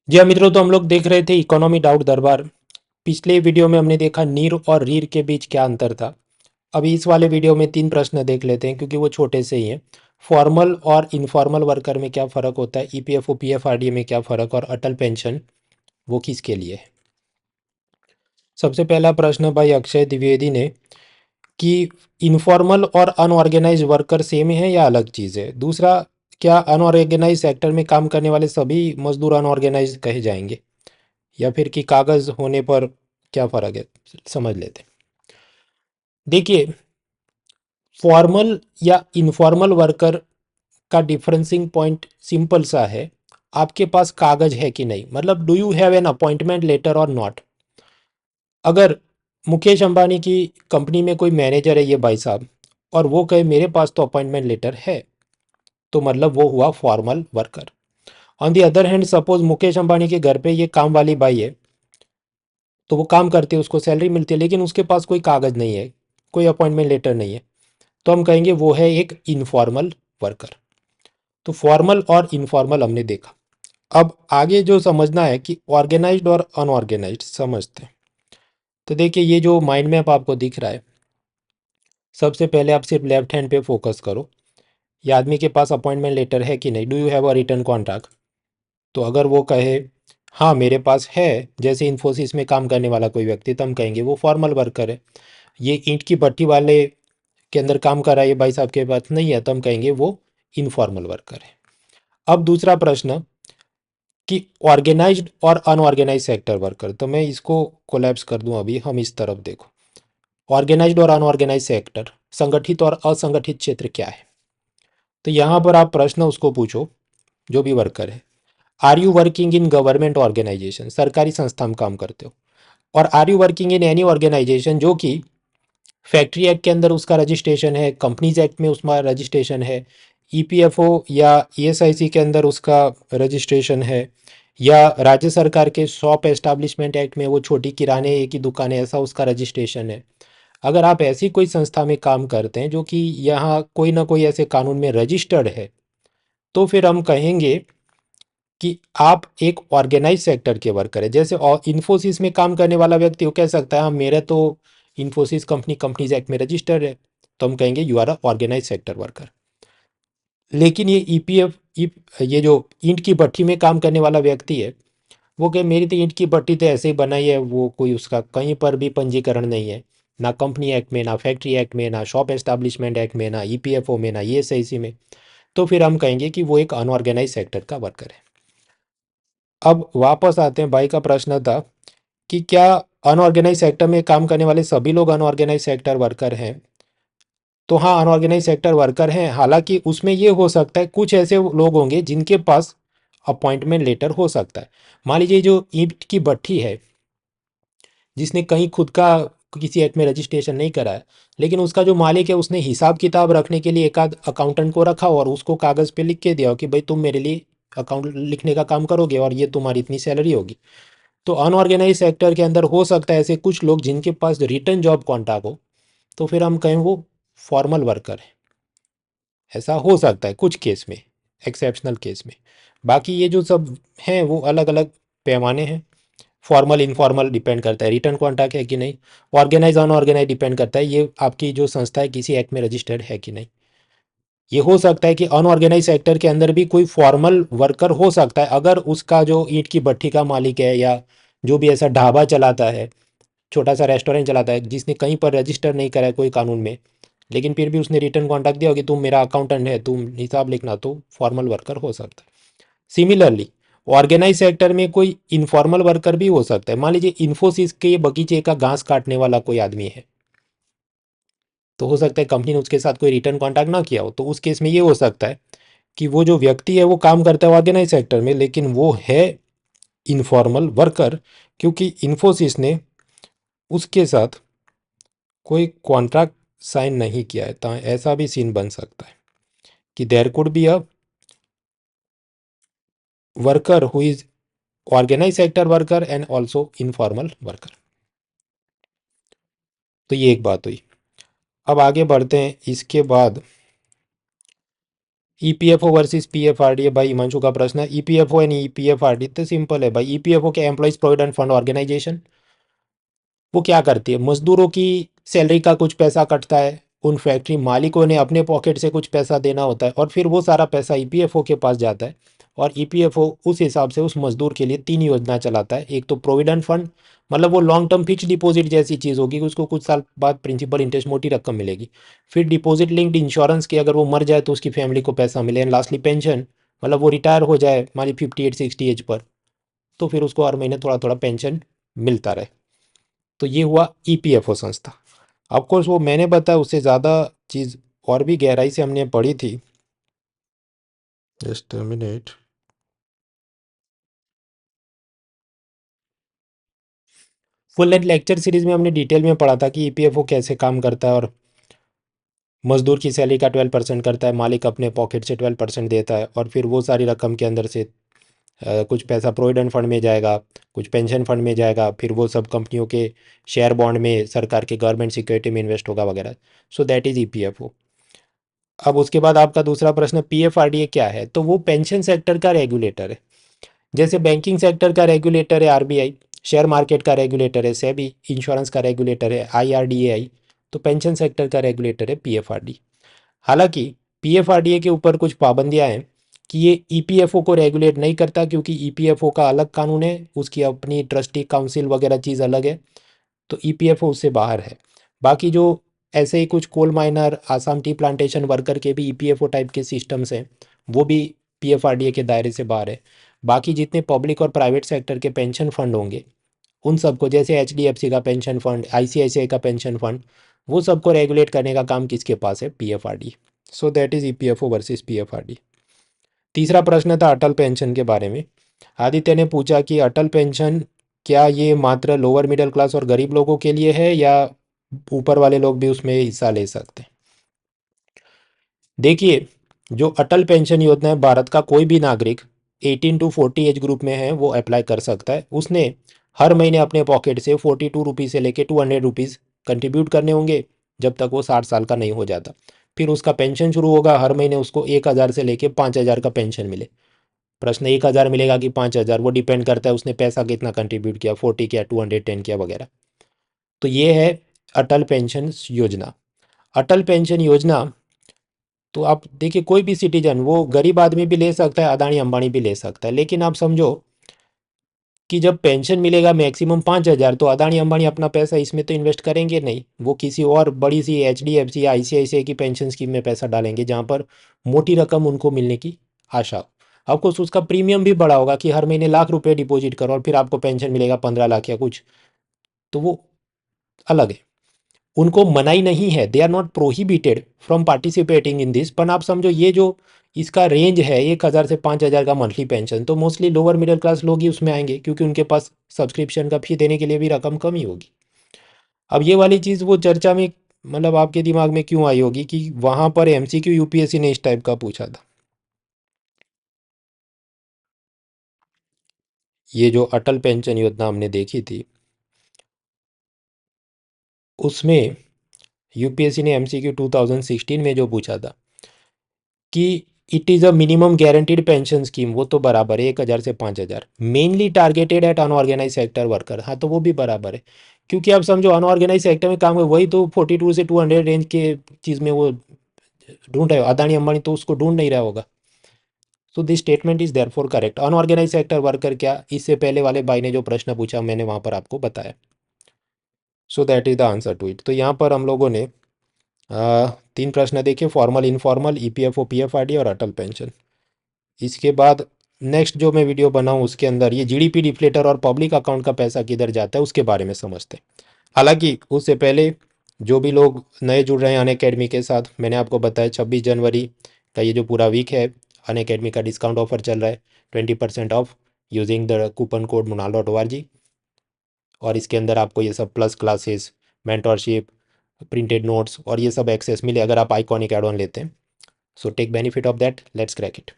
जी हाँ मित्रों, तो हम लोग देख रहे थे इकोनॉमी डाउट दरबार। पिछले वीडियो में हमने देखा नीर और रीर के बीच क्या अंतर था। अभी इस वाले वीडियो में 3 प्रश्न देख लेते हैं क्योंकि वो छोटे से ही हैं। फॉर्मल और इनफॉर्मल वर्कर में क्या फ़र्क होता है, ईपीएफओ पीएफआरडीए में क्या फ़र्क, और अटल पेंशन वो किसके लिए है। सबसे पहला प्रश्न भाई अक्षय द्विवेदी ने कि इनफॉर्मल और अनऑर्गेनाइज वर्कर सेम है या अलग चीज़ है। दूसरा, क्या अनऑर्गेनाइज सेक्टर में काम करने वाले सभी मजदूर अनऑर्गेनाइज कहे जाएंगे, या फिर कि कागज़ होने पर क्या फ़र्क है। समझ लेते हैं। देखिए, फॉर्मल या इनफॉर्मल वर्कर का डिफरेंसिंग पॉइंट सिंपल सा है। आपके पास कागज़ है कि नहीं, मतलब do you have an appointment letter और नॉट। अगर मुकेश अंबानी की कंपनी में कोई मैनेजर है ये भाई साहब, और वो कहे मेरे पास तो अपॉइंटमेंट लेटर है, तो मतलब वो हुआ formal worker. On the other hand, suppose Mukesh Ambani के घर पे ये काम वाली बाई है, तो वो काम करती है, उसको सैलरी मिलती है, लेकिन उसके पास कोई कागज़ नहीं है, कोई अपॉइंटमेंट लेटर नहीं है, तो हम कहेंगे वो है एक इनफॉर्मल वर्कर। तो फॉर्मल और इनफॉर्मल हमने देखा। अब आगे जो समझना है कि ऑर्गेनाइज्ड और अनऑर्गेनाइज्ड समझते हैं। तो देखिए, ये जो माइंड मैप आपको दिख रहा है, सबसे पहले आप सिर्फ लेफ्ट हैंड पे फोकस करो। ये आदमी के पास अपॉइंटमेंट लेटर है कि नहीं, do you have a return contract. तो अगर वो कहे हाँ मेरे पास है, जैसे इन्फोसिस में काम करने वाला कोई व्यक्ति, तो हम कहेंगे वो फॉर्मल वर्कर है। ये ईंट की भट्टी वाले के अंदर काम कर रहा है, ये भाई साहब के पास नहीं है, तो हम कहेंगे वो इनफॉर्मल वर्कर है। अब दूसरा प्रश्न कि ऑर्गेनाइज्ड और अनऑर्गेनाइज सेक्टर वर्कर, तो मैं इसको कोलैप्स कर दूं। अभी हम इस तरफ देखो, ऑर्गेनाइज्ड और अनऑर्गेनाइज सेक्टर, संगठित और असंगठित क्षेत्र क्या है। तो यहाँ पर आप प्रश्न उसको पूछो जो भी वर्कर है, are you working in government organization, सरकारी संस्था में काम करते हो, और are you working in any organization जो कि फैक्ट्री एक्ट के अंदर उसका रजिस्ट्रेशन है, कंपनीज एक्ट में उसका रजिस्ट्रेशन है, ईपीएफओ या ईएसआईसी के अंदर उसका रजिस्ट्रेशन है, या राज्य सरकार के शॉप एस्टैब्लिशमेंट एक्ट में वो छोटी किराने की दुकान है, ऐसा उसका रजिस्ट्रेशन है। अगर आप ऐसी कोई संस्था में काम करते हैं जो कि यहाँ कोई ना कोई ऐसे कानून में रजिस्टर्ड है, तो फिर हम कहेंगे कि आप एक ऑर्गेनाइज सेक्टर के वर्कर है। जैसे इन्फोसिस में काम करने वाला व्यक्ति वो कह सकता है हाँ मेरा तो इन्फोसिस कंपनी कंपनीज एक्ट में रजिस्टर्ड है, तो हम कहेंगे you are a organize sector worker. लेकिन ये ईपीएफ ये जो ईंट की भट्टी में काम करने वाला व्यक्ति है, वो कहे मेरी तो ईंट की भट्टी तो ऐसे ही बनाई है, वो कोई उसका कहीं पर भी पंजीकरण नहीं है, ना कंपनी एक्ट में, ना फैक्ट्री एक्ट में, ना शॉप एस्टैब्लिशमेंट एक्ट में, ना ईपीएफओ में, ना ईएसआईसी में, तो फिर हम कहेंगे कि वो एक अनऑर्गेनाइज सेक्टर का वर्कर है। अब वापस आते हैं, भाई का प्रश्न था कि क्या अनऑर्गेनाइज सेक्टर में काम करने वाले सभी लोग अनऑर्गेनाइज सेक्टर वर्कर हैं। तो हाँ, अनऑर्गेनाइज सेक्टर वर्कर हैं, हालांकि उसमें ये हो सकता है कुछ ऐसे लोग होंगे जिनके पास अपॉइंटमेंट लेटर हो सकता है। मान लीजिए जो ईंट की भट्ठी है, जिसने कहीं खुद का किसी एक्ट में रजिस्ट्रेशन नहीं करा है, लेकिन उसका जो मालिक है उसने हिसाब किताब रखने के लिए एक आध अकाउंटेंट को रखा और उसको कागज़ पे लिख के दिया हो कि भाई तुम मेरे लिए अकाउंट लिखने का काम करोगे और ये तुम्हारी इतनी सैलरी होगी। तो अनऑर्गेनाइज सेक्टर के अंदर हो सकता है ऐसे कुछ लोग जिनके पास रिटर्न जॉब कॉन्ट्रैक्ट हो, तो फिर हम कहें वो फॉर्मल वर्कर है। ऐसा हो सकता है कुछ केस में, एक्सेप्शनल केस में। बाकी ये जो सब हैं वो अलग अलग पैमाने हैं। फॉर्मल इनफॉर्मल डिपेंड करता है, रिटर्न कॉन्ट्रैक्ट है कि नहीं। ऑर्गेनाइज अनऑर्गेनाइज डिपेंड करता है ये आपकी जो संस्था है किसी एक्ट में रजिस्टर्ड है कि नहीं। ये हो सकता है कि अनऑर्गेनाइज सेक्टर के अंदर भी कोई फॉर्मल वर्कर हो सकता है, अगर उसका जो ईंट की भट्ठी का मालिक है या जो भी ऐसा ढाबा चलाता है, छोटा सा रेस्टोरेंट चलाता है, जिसने कहीं पर रजिस्टर नहीं करा है कोई कानून में, लेकिन फिर भी उसने रिटर्न कॉन्ट्रैक्ट दिया हो कि तुम मेरा अकाउंटेंट है, तुम हिसाब लिखना, तो फॉर्मल वर्कर हो सकता है। सिमिलरली, ऑर्गेनाइज सेक्टर में कोई इनफॉर्मल वर्कर भी हो सकता है। मान लीजिए इन्फोसिस के बगीचे का घास काटने वाला कोई आदमी है, तो हो सकता है कंपनी ने उसके साथ कोई रिटर्न कॉन्ट्रैक्ट ना किया हो, तो उस केस में ये हो सकता है कि वो जो व्यक्ति है वो काम करता है ऑर्गेनाइज सेक्टर में, लेकिन वो है इनफॉर्मल वर्कर, क्योंकि इन्फोसिस ने उसके साथ कोई कॉन्ट्रैक्ट साइन नहीं किया है। तो ऐसा भी सीन बन सकता है कि there could be a worker who is organize sector worker and also informal worker. तो ये एक बात हुई। अब आगे बढ़ते हैं। इसके बाद ईपीएफओ वर्सेस पीएफआरडीए, भाई हिमांशु का प्रश्न है। ईपीएफओ एंड ईपीएफआरडी तो सिंपल है भाई। ईपीएफओ के एम्प्लॉइज प्रोविडेंट फंड ऑर्गेनाइजेशन, वो क्या करती है, मजदूरों की सैलरी का कुछ पैसा कटता है, उन फैक्ट्री मालिकों ने अपने पॉकेट से कुछ पैसा देना होता है और फिर वो सारा पैसा ईपीएफओ के पास जाता है। और ईपीएफओ उस हिसाब से उस मजदूर के लिए तीन योजना चलाता है। एक तो प्रोविडेंट फंड, मतलब वो लॉन्ग टर्म फिक्स डिपॉजिट जैसी चीज़ होगी कि उसको कुछ साल बाद प्रिंसिपल इंटरेस्ट मोटी रकम मिलेगी। फिर डिपॉजिट लिंक्ड इंश्योरेंस की, अगर वो मर जाए तो उसकी फैमिली को पैसा मिले। एंड लास्टली पेंशन, मतलब वो रिटायर हो जाए मान ली 58-60 एज पर, तो फिर उसको हर महीने थोड़ा थोड़ा पेंशन मिलता रहे। तो ये हुआ ईपीएफओ संस्था। ऑफकोर्स वो मैंने बताया उससे ज़्यादा चीज़ और भी गहराई से हमने पढ़ी थी। Just a minute. Full length lecture series में हमने डिटेल में पढ़ा था कि ईपीएफओ कैसे काम करता है, और मजदूर की सैलरी का 12% करता है, मालिक अपने पॉकेट से 12% देता है, और फिर वो सारी रकम के अंदर से कुछ पैसा प्रोविडेंट फंड में जाएगा, कुछ पेंशन फंड में जाएगा, फिर वो सब कंपनियों के शेयर बॉन्ड में, सरकार के गवर्नमेंट सिक्योरिटी में इन्वेस्ट होगा वगैरह। So that is EPFO. अब उसके बाद आपका दूसरा प्रश्न, पीएफआरडीए क्या है, तो वो पेंशन सेक्टर का रेगुलेटर है। जैसे बैंकिंग सेक्टर का रेगुलेटर है आरबीआई, शेयर मार्केट का रेगुलेटर है सेबी, इंश्योरेंस का रेगुलेटर है आईआरडीएआई, तो पेंशन सेक्टर का रेगुलेटर है पीएफआरडी। हालांकि पीएफआरडीए के ऊपर कुछ पाबंदियां हैं कि ये ईपीएफओ को रेगुलेट नहीं करता, क्योंकि ईपीएफओ का अलग कानून है, उसकी अपनी ट्रस्टी काउंसिल वगैरह चीज़ अलग है, तो ईपीएफओ उससे बाहर है। बाकी जो ऐसे ही कुछ coal miner, Assam tea plantation worker के भी ईपीएफओ टाइप के सिस्टम्स हैं, वो भी पीएफआरडीए के दायरे से बाहर है। बाकी जितने पब्लिक और प्राइवेट सेक्टर के पेंशन फंड होंगे, उन सबको, जैसे एचडीएफसी का पेंशन फंड, आईसीआईसीआई का पेंशन फंड, वो सबको रेगुलेट करने का काम किसके पास है, PFRD. So that is EPFO versus PFRD. तीसरा प्रश्न था अटल पेंशन के बारे में। आदित्य ने पूछा कि अटल पेंशन क्या ये मात्र लोअर मिडिल क्लास और गरीब लोगों के लिए है, या ऊपर वाले लोग भी उसमें हिस्सा ले सकते हैं। देखिए, जो अटल पेंशन योजना है, भारत का कोई भी नागरिक 18 to 40 एज ग्रुप में है वो अप्लाई कर सकता है। उसने हर महीने अपने पॉकेट से 42 रुपीज़ से लेके 200 रुपीज़ कंट्रीब्यूट करने होंगे, जब तक वो 60 साल का नहीं हो जाता। फिर उसका पेंशन शुरू होगा, हर महीने उसको 1,000 से लेके 5,000 का पेंशन मिले। प्रश्न 1,000 मिलेगा कि 5,000, वो डिपेंड करता है उसने पैसा कितना कंट्रीब्यूट किया, 40 किया, 210 किया वगैरह। तो ये है अटल पेंशन योजना। अटल पेंशन योजना, तो आप देखिए कोई भी सिटीजन, वो गरीब आदमी भी ले सकता है, अदानी अंबानी भी ले सकता है, लेकिन आप समझो कि जब पेंशन मिलेगा मैक्सिमम 5,000, तो अदानी अंबानी अपना पैसा इसमें तो इन्वेस्ट करेंगे नहीं, वो किसी और बड़ी सी एचडीएफसी या आईसीआईसीआई की पेंशन स्कीम में पैसा डालेंगे, जहाँ पर मोटी रकम उनको मिलने की आशा हो। आपको उसका प्रीमियम भी बड़ा होगा कि हर महीने लाख रुपए डिपॉजिट करो और फिर आपको पेंशन मिलेगा 15 लाख या कुछ, तो वो अलग है। उनको मनाही नहीं है, they are not prohibited from participating in this, पर आप समझो ये जो इसका रेंज है 1,000 से 5,000 का मंथली पेंशन, तो मोस्टली लोअर मिडिल क्लास लोग ही उसमें आएंगे, क्योंकि उनके पास सब्सक्रिप्शन का फी देने के लिए भी रकम कम ही होगी। अब ये वाली चीज़ वो चर्चा में, मतलब आपके दिमाग में क्यों आई होगी कि वहाँ पर एमसीक्यू यूपीएससी ने इस टाइप का पूछा था। ये जो अटल पेंशन योजना हमने देखी थी, उसमें यूपीएससी ने एमसीक्यू 2016 में जो पूछा था कि it is a minimum guaranteed pension scheme, वो तो बराबर है 1,000 से 5,000, mainly targeted at unorganize sector worker, हाँ तो वो भी बराबर है। क्योंकि आप समझो अनऑर्गेनाइज सेक्टर में काम है, वही तो 42 से 200 रेंज के चीज़ में वो ढूंढ रहे हो, अदानी अंबानी तो उसको ढूंढ नहीं रहा होगा। So this statement is there for correct. Unorganize sector worker क्या, इससे पहले वाले भाई ने जो प्रश्न पूछा मैंने वहाँ पर आपको बताया। So that is the answer to it. तो यहाँ पर हम लोगों ने तीन प्रश्न देखे, फॉर्मल, इनफॉर्मल, ईपीएफओ, पीएफआरडी और अटल पेंशन। इसके बाद नेक्स्ट जो मैं वीडियो बनाऊँ उसके अंदर ये जीडीपी डिफ्लेटर और पब्लिक अकाउंट का पैसा किधर जाता है उसके बारे में समझते हैं। हालांकि उससे पहले जो भी लोग नए जुड़ रहे हैं अनअकैडमी के साथ, मैंने आपको बताया 26 जनवरी का ये जो पूरा वीक है, अनअकैडमी का डिस्काउंट ऑफर चल रहा है, 20% of using the coupon code munal.org। और इसके अंदर आपको ये सब plus classes, mentorship, printed notes और ये सब एक्सेस मिले अगर आप आइकॉनिक एड ऑन लेते हैं। So take benefit of that, let's crack it.